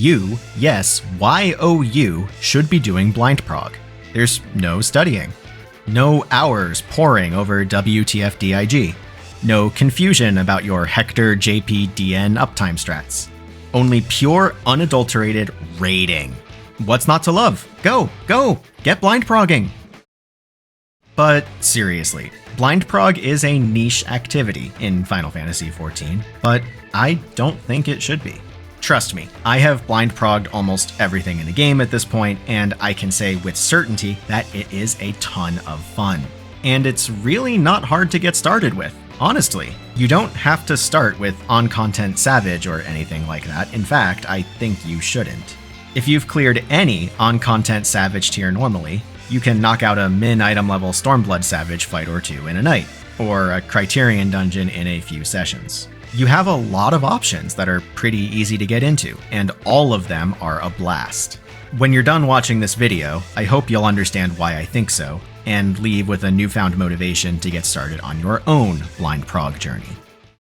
You, yes, YOU, should be doing blind prog. There's no studying. No hours poring over WTFDIG. No confusion about your Hector JPDN uptime strats. Only pure, unadulterated raiding. What's not to love? Go, get blind progging! But seriously, blind prog is a niche activity in Final Fantasy XIV, but I don't think it should be. Trust me, I have blind progged almost everything in the game at this point, and I can say with certainty that it is a ton of fun. And it's really not hard to get started with. Honestly, you don't have to start with on-content Savage or anything like that. In fact, I think you shouldn't. If you've cleared any on-content Savage tier normally, you can knock out a min-item level Stormblood Savage fight or two in a night, or a Criterion dungeon in a few sessions. You have a lot of options that are pretty easy to get into, and all of them are a blast. When you're done watching this video, I hope you'll understand why I think so, and leave with a newfound motivation to get started on your own blind prog journey.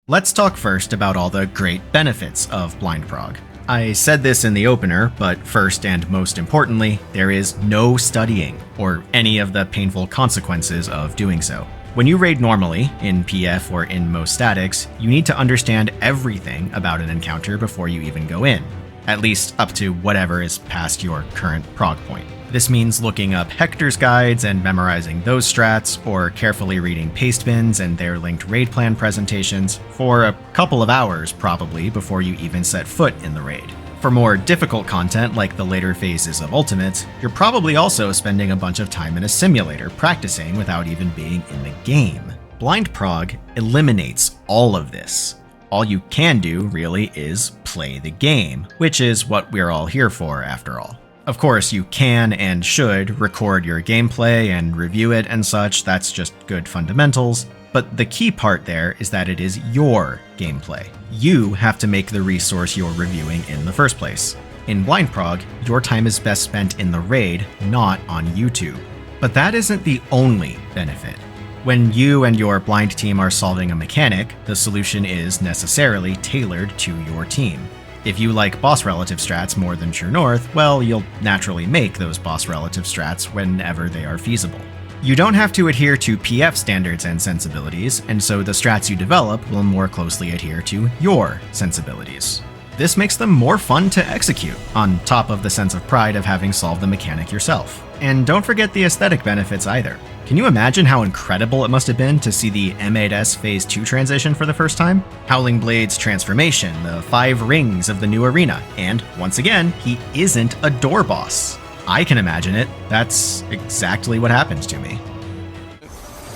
Let's talk first about all the great benefits of blind prog. I said this in the opener, but first and most importantly, there is no studying, or any of the painful consequences of doing so. When you raid normally, in PF or in most statics, you need to understand everything about an encounter before you even go in, at least up to whatever is past your current prog point. This means looking up Hector's guides and memorizing those strats, or carefully reading paste bins and their linked raid plan presentations for a couple of hours probably before you even set foot in the raid. For more difficult content like the later phases of Ultimate, you're probably also spending a bunch of time in a simulator practicing without even being in the game. Blind prog eliminates all of this. All you can do, really, is play the game, which is what we're all here for after all. Of course, you can and should record your gameplay and review it and such, that's just good fundamentals, but the key part there is that it is your gameplay. You have to make the resource you're reviewing in the first place. In blind prog, your time is best spent in the raid, not on YouTube. But that isn't the only benefit. When you and your blind team are solving a mechanic, the solution is necessarily tailored to your team. If you like boss relative strats more than True North, well, you'll naturally make those boss relative strats whenever they are feasible. You don't have to adhere to PF standards and sensibilities, and so the strats you develop will more closely adhere to your sensibilities. This makes them more fun to execute, on top of the sense of pride of having solved the mechanic yourself. And don't forget the aesthetic benefits either. Can you imagine how incredible it must have been to see the M8S Phase 2 transition for the first time? Howling Blade's transformation, the 5 rings of the new arena, and once again, he isn't a door boss. I can imagine it. That's exactly what happens to me.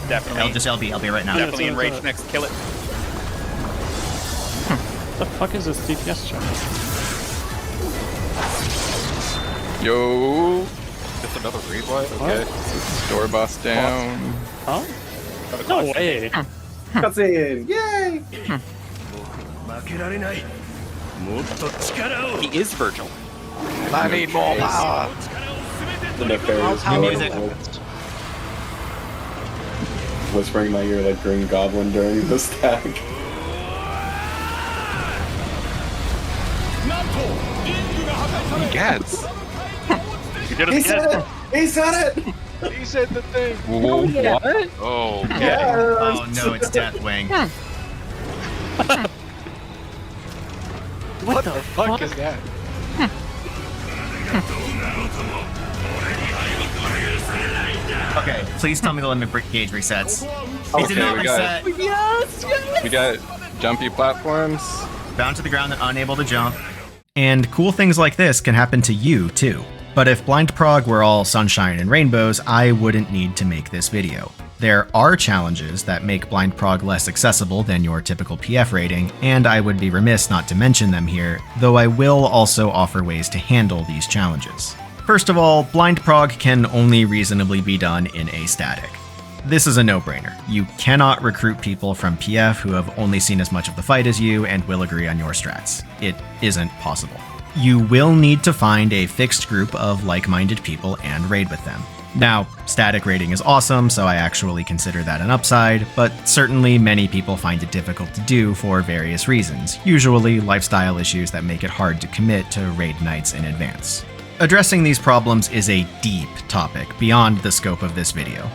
Definitely. I'll just LB right now. Definitely enrage next. Kill it. What the fuck is this DPS check? Yo! Just another raid wipe? Okay. Door boss down. Huh? No way! Cutscene! Yay! He is Virgil. I need more power! The nefarious music. whispering in my ear like Green Goblin during the stack. Gads! You did it He again. said it! He said it! He said the thing! What? Oh, okay. Yeah. Oh no, it's Deathwing. What the fuck is that? Okay, please tell me the limit gauge resets. It Okay, did not we got reset. it. We got jumpy platforms. Bound to the ground and unable to jump. And cool things like this can happen to you too. But if blind prog were all sunshine and rainbows, I wouldn't need to make this video. There are challenges that make blind prog less accessible than your typical PF rating, and I would be remiss not to mention them here, though I will also offer ways to handle these challenges. First of all, blind prog can only reasonably be done in a static. This is a no-brainer. You cannot recruit people from PF who have only seen as much of the fight as you and will agree on your strats. It isn't possible. You will need to find a fixed group of like-minded people and raid with them. Now, static rating is awesome, so I actually consider that an upside, but certainly many people find it difficult to do for various reasons, usually lifestyle issues that make it hard to commit to raid nights in advance. Addressing these problems is a deep topic beyond the scope of this video.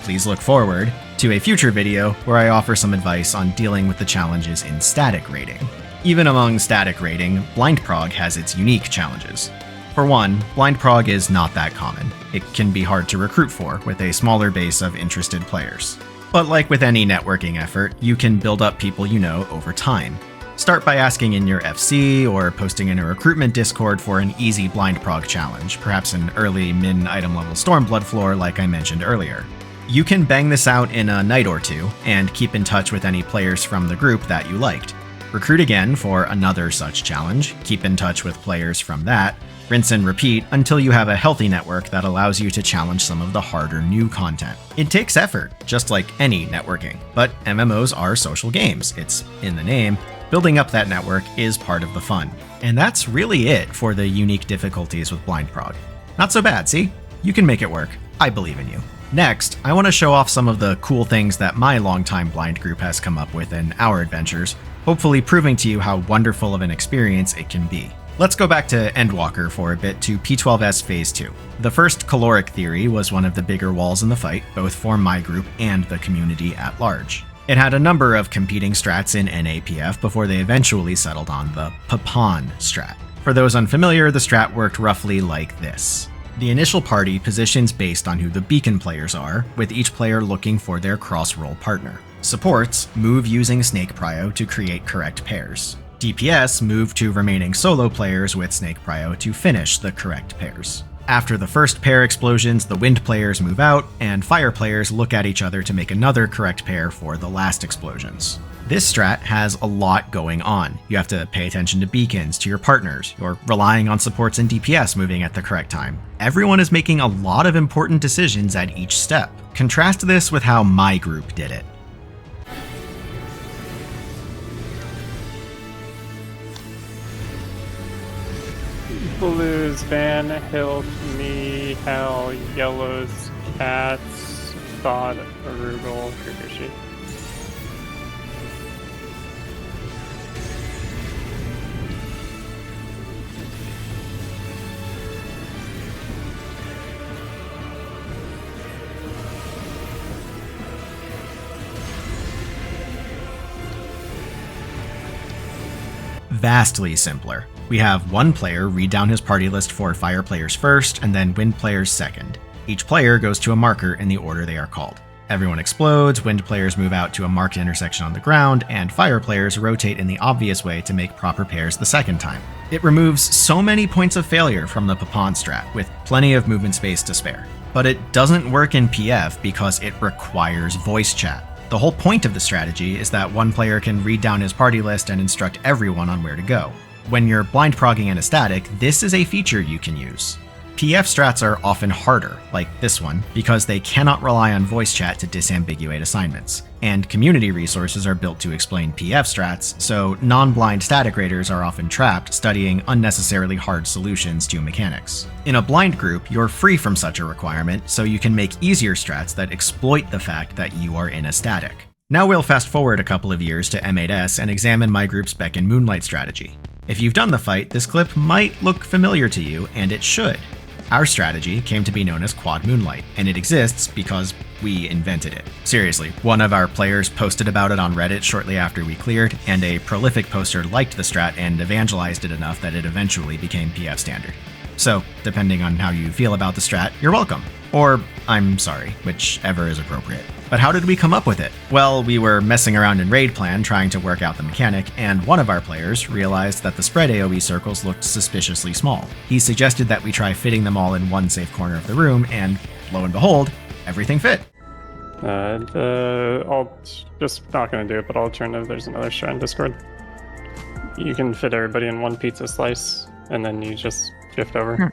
Please look forward to a future video where I offer some advice on dealing with the challenges in static raiding. Even among static raiding, blind prog has its unique challenges. For one, blind prog is not that common. It can be hard to recruit for, with a smaller base of interested players. But like with any networking effort, you can build up people you know over time. Start by asking in your FC or posting in a recruitment Discord for an easy blind prog challenge, perhaps an early min item level Stormblood floor like I mentioned earlier. You can bang this out in a night or two, and keep in touch with any players from the group that you liked. Recruit again for another such challenge, keep in touch with players from that, rinse and repeat until you have a healthy network that allows you to challenge some of the harder new content. It takes effort, just like any networking, but MMOs are social games. It's in the name. Building up that network is part of the fun. And that's really it for the unique difficulties with blind prog. Not so bad, see? You can make it work. I believe in you. Next, I want to show off some of the cool things that my longtime blind group has come up with in our adventures, hopefully proving to you how wonderful of an experience it can be. Let's go back to Endwalker for a bit to P12S Phase 2. The first Caloric theory was one of the bigger walls in the fight, both for my group and the community at large. It had a number of competing strats in NAPF before they eventually settled on the Papan strat. For those unfamiliar, the strat worked roughly like this. The initial party positions based on who the beacon players are, with each player looking for their cross-roll partner. Supports move using Snake Prio to create correct pairs. DPS move to remaining solo players with Snake Prio to finish the correct pairs. After the first pair explosions, the wind players move out, and fire players look at each other to make another correct pair for the last explosions. This strat has a lot going on. You have to pay attention to beacons, to your partners, you're relying on supports and DPS moving at the correct time. Everyone is making a lot of important decisions at each step. Contrast this with how my group did it. Blues, Van, Hill, me, Hell, Yellows, Cats, Thought, Arugel, Kikuchi. Vastly simpler. We have one player read down his party list for fire players first, and then wind players second. Each player goes to a marker in the order they are called. Everyone explodes, wind players move out to a marked intersection on the ground, and fire players rotate in the obvious way to make proper pairs the second time. It removes so many points of failure from the Papan strat, with plenty of movement space to spare. But it doesn't work in PF because it requires voice chat. The whole point of the strategy is that one player can read down his party list and instruct everyone on where to go. When you're blind progging in a static, this is a feature you can use. PF strats are often harder, like this one, because they cannot rely on voice chat to disambiguate assignments, and community resources are built to explain PF strats, so non-blind static raiders are often trapped studying unnecessarily hard solutions to mechanics. In a blind group, you're free from such a requirement, so you can make easier strats that exploit the fact that you are in a static. Now we'll fast forward a couple of years to M8S and examine my group's Beck and Moonlight strategy. If you've done the fight, this clip might look familiar to you, and it should. Our strategy came to be known as Quad Moonlight, and it exists because we invented it. Seriously, one of our players posted about it on Reddit shortly after we cleared, and a prolific poster liked the strat and evangelized it enough that it eventually became PF standard. So, depending on how you feel about the strat, you're welcome. Or, I'm sorry, whichever is appropriate. But how did we come up with it? Well, we were messing around in Raid Plan trying to work out the mechanic, and one of our players realized that the spread AoE circles looked suspiciously small. He suggested that we try fitting them all in one safe corner of the room, and lo and behold, everything fit. I'll just not gonna do it, but alternative, there's another strat in Discord. You can fit everybody in one pizza slice, and then you just shift over.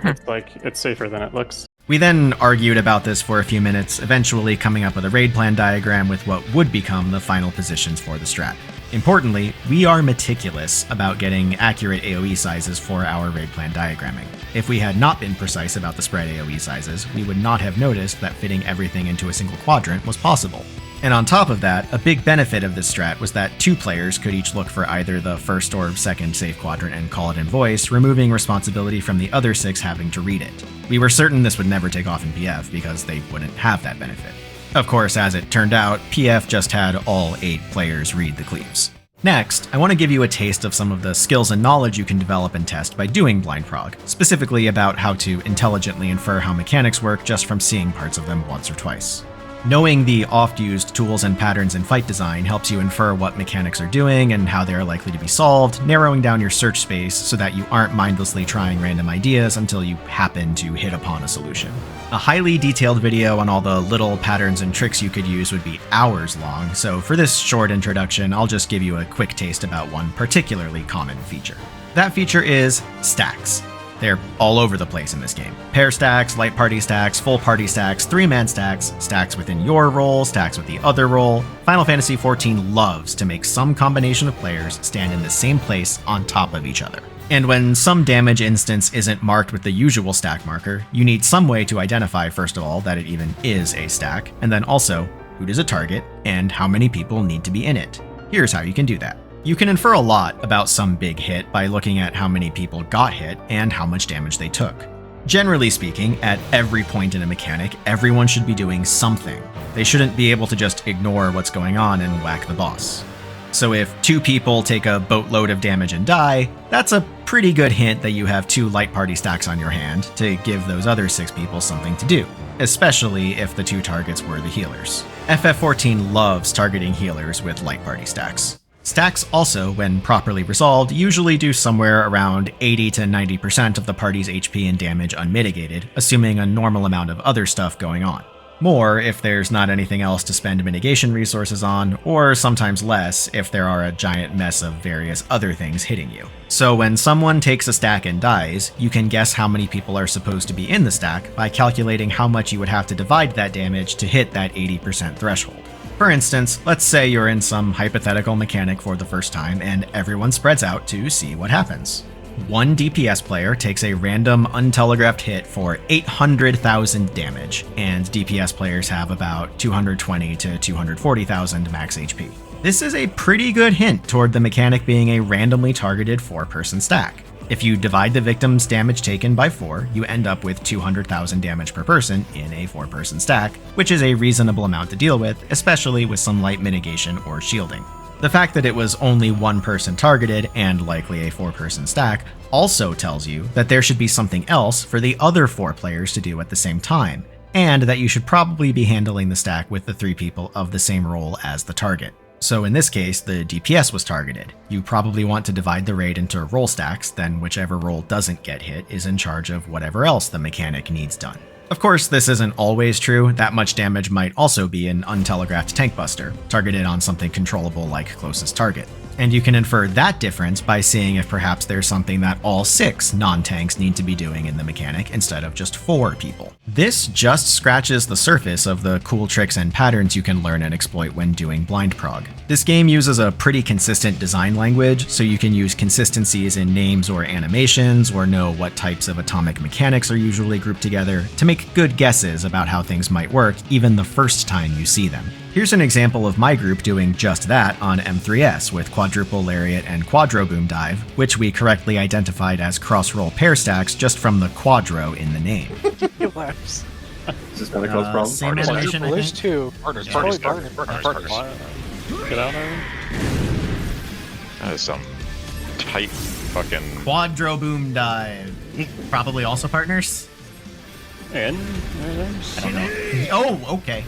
It's safer than it looks. We then argued about this for a few minutes, eventually coming up with a raid plan diagram with what would become the final positions for the strat. Importantly, we are meticulous about getting accurate AoE sizes for our raid plan diagramming. If we had not been precise about the spread AoE sizes, we would not have noticed that fitting everything into a single quadrant was possible. And on top of that, a big benefit of this strat was that 2 players could each look for either the first or second safe quadrant and call it in voice, removing responsibility from the other 6 having to read it. We were certain this would never take off in PF because they wouldn't have that benefit. Of course, as it turned out, PF just had all 8 players read the cleaves. Next, I want to give you a taste of some of the skills and knowledge you can develop and test by doing blind prog, specifically about how to intelligently infer how mechanics work just from seeing parts of them once or twice. Knowing the oft-used tools and patterns in fight design helps you infer what mechanics are doing and how they are likely to be solved, narrowing down your search space so that you aren't mindlessly trying random ideas until you happen to hit upon a solution. A highly detailed video on all the little patterns and tricks you could use would be hours long, so for this short introduction, I'll just give you a quick taste about one particularly common feature. That feature is stacks. They're all over the place in this game. Pair stacks, light party stacks, full party stacks, 3-man stacks, stacks within your role, stacks with the other role. Final Fantasy XIV loves to make some combination of players stand in the same place on top of each other. And when some damage instance isn't marked with the usual stack marker, you need some way to identify, first of all, that it even is a stack, and then also, who does it target, and how many people need to be in it. Here's how you can do that. You can infer a lot about some big hit by looking at how many people got hit and how much damage they took. Generally speaking, at every point in a mechanic, everyone should be doing something. They shouldn't be able to just ignore what's going on and whack the boss. So if 2 people take a boatload of damage and die, that's a pretty good hint that you have 2 light party stacks on your hand to give those other 6 people something to do, especially if the 2 targets were the healers. FF14 loves targeting healers with light party stacks. Stacks also, when properly resolved, usually do somewhere around 80 to 90% of the party's HP and damage unmitigated, assuming a normal amount of other stuff going on. More if there's not anything else to spend mitigation resources on, or sometimes less if there are a giant mess of various other things hitting you. So when someone takes a stack and dies, you can guess how many people are supposed to be in the stack by calculating how much you would have to divide that damage to hit that 80% threshold. For instance, let's say you're in some hypothetical mechanic for the first time and everyone spreads out to see what happens. One DPS player takes a random untelegraphed hit for 800,000 damage, and DPS players have about 220 to 240,000 max HP. This is a pretty good hint toward the mechanic being a randomly targeted 4-person stack. If you divide the victim's damage taken by 4, you end up with 200,000 damage per person in a 4-person stack, which is a reasonable amount to deal with, especially with some light mitigation or shielding. The fact that it was only 1 person targeted, and likely a 4-person stack, also tells you that there should be something else for the other 4 players to do at the same time, and that you should probably be handling the stack with the 3 people of the same role as the target. So in this case, the DPS was targeted. You probably want to divide the raid into role stacks, then whichever role doesn't get hit is in charge of whatever else the mechanic needs done. Of course, this isn't always true. That much damage might also be an untelegraphed tank buster, targeted on something controllable like closest target. And you can infer that difference by seeing if perhaps there's something that all 6 non-tanks need to be doing in the mechanic instead of just 4 people. This just scratches the surface of the cool tricks and patterns you can learn and exploit when doing blind prog. This game uses a pretty consistent design language, so you can use consistencies in names or animations, or know what types of atomic mechanics are usually grouped together, to make good guesses about how things might work even the first time you see them. Here's an example of my group doing just that on M3S with Quadruple Lariat and Quadro Boom Dive, which we correctly identified as cross-roll pair stacks just from the quadro in the name. Is this kind of close problem? Same animation, I There's think. 2. Partners. Get out of That is some tight fucking... Quadro Boom Dive. Probably also partners? And I don't know. Oh, okay.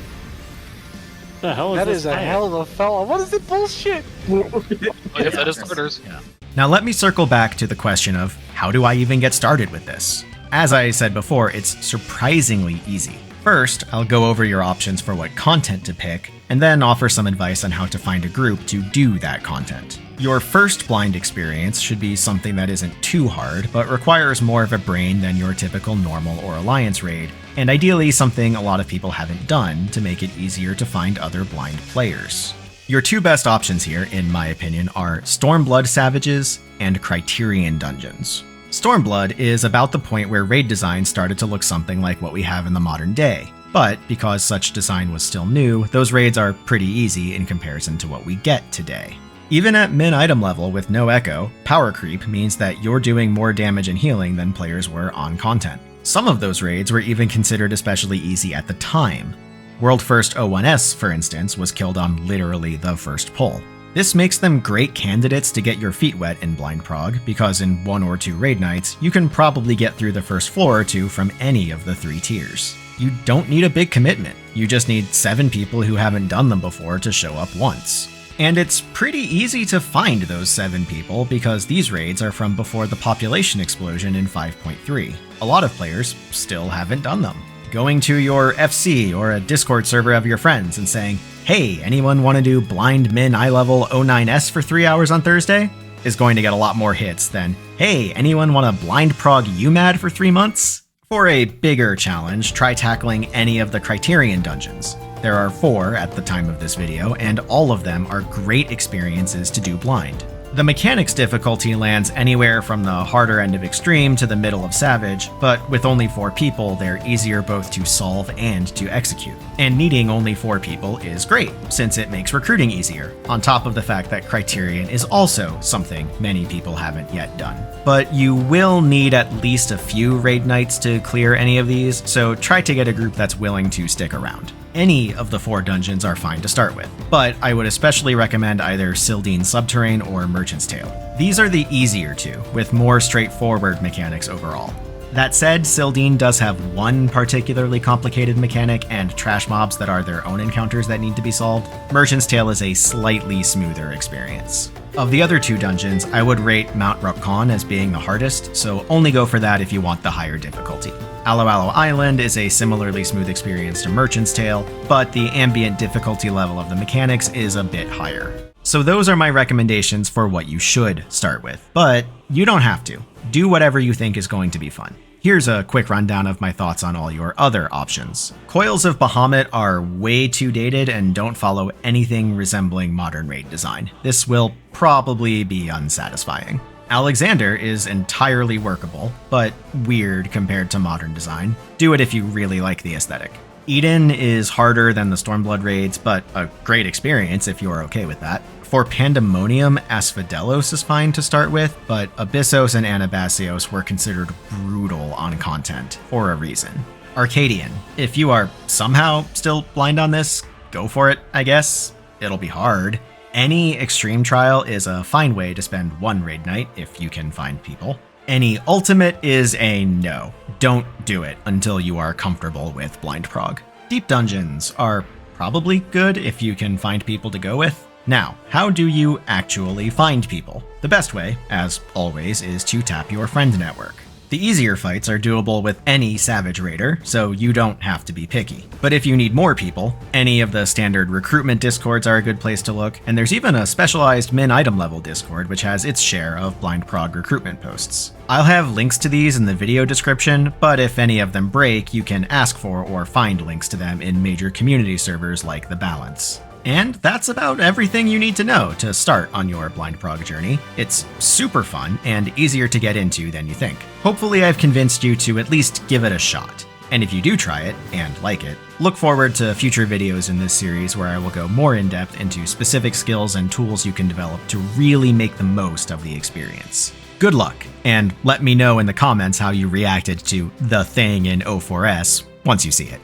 the hell is That this is a plan? hell of a fella. What is it bullshit? If that is starters. Yeah. Now let me circle back to the question of how do I even get started with this? As I said before, it's surprisingly easy. First, I'll go over your options for what content to pick, and then offer some advice on how to find a group to do that content. Your first blind experience should be something that isn't too hard, but requires more of a brain than your typical normal or alliance raid, and ideally something a lot of people haven't done to make it easier to find other blind players. Your two best options here, in my opinion, are Stormblood Savages and Criterion Dungeons. Stormblood is about the point where raid design started to look something like what we have in the modern day. But because such design was still new, those raids are pretty easy in comparison to what we get today. Even at min item level with no echo, power creep means that you're doing more damage and healing than players were on content. Some of those raids were even considered especially easy at the time. World First O1S, for instance, was killed on literally the first pull. This makes them great candidates to get your feet wet in Blind Prog, because in 1 or 2 raid nights, you can probably get through the first floor or 2 from any of the 3 tiers. You don't need a big commitment, you just need 7 people who haven't done them before to show up once. And it's pretty easy to find those 7 people because these raids are from before the population explosion in 5.3. A lot of players still haven't done them. Going to your FC or a Discord server of your friends and saying, "Hey, anyone want to do blind min eye level 09S for 3 hours on Thursday?" is going to get a lot more hits than, "Hey, anyone want to blind prog UMAD for 3 months?" For a bigger challenge, try tackling any of the Criterion dungeons. There are 4 at the time of this video, and all of them are great experiences to do blind. The mechanics difficulty lands anywhere from the harder end of extreme to the middle of savage, but with only 4 people, they're easier both to solve and to execute. And needing only 4 people is great, since it makes recruiting easier, on top of the fact that Criterion is also something many people haven't yet done. But you will need at least a few raid nights to clear any of these, so try to get a group that's willing to stick around. Any of the 4 dungeons are fine to start with, but I would especially recommend either Sildine Subterrane or Merchant's Tale. These are the easier 2, with more straightforward mechanics overall. That said, Sildine does have one particularly complicated mechanic and trash mobs that are their own encounters that need to be solved. Merchant's Tale is a slightly smoother experience. Of the other 2 dungeons, I would rate Mount Rukkan as being the hardest, so only go for that if you want the higher difficulty. Alo Alo Island is a similarly smooth experience to Merchant's Tale, but the ambient difficulty level of the mechanics is a bit higher. So those are my recommendations for what you should start with, but you don't have to. Do whatever you think is going to be fun. Here's a quick rundown of my thoughts on all your other options. Coils of Bahamut are way too dated and don't follow anything resembling modern raid design. This will probably be unsatisfying. Alexander is entirely workable, but weird compared to modern design. Do it if you really like the aesthetic. Eden is harder than the Stormblood raids, but a great experience if you're okay with that. For Pandemonium, Asphodelos is fine to start with, but Abyssos and Anabasios were considered brutal on content, for a reason. Arcadian, if you are somehow still blind on this, go for it, I guess. It'll be hard. Any extreme trial is a fine way to spend 1 raid night if you can find people. Any ultimate is a no. Don't do it until you are comfortable with blind prog. Deep dungeons are probably good if you can find people to go with. Now, how do you actually find people? The best way, as always, is to tap your friend network. The easier fights are doable with any Savage Raider, so you don't have to be picky. But if you need more people, any of the standard recruitment discords are a good place to look, and there's even a specialized min item level discord which has its share of blind prog recruitment posts. I'll have links to these in the video description, but if any of them break, you can ask for or find links to them in major community servers like The Balance. And that's about everything you need to know to start on your blind prog journey. It's super fun and easier to get into than you think. Hopefully I've convinced you to at least give it a shot. And if you do try it, and like it, look forward to future videos in this series where I will go more in depth into specific skills and tools you can develop to really make the most of the experience. Good luck, and let me know in the comments how you reacted to the thing in 04S once you see it.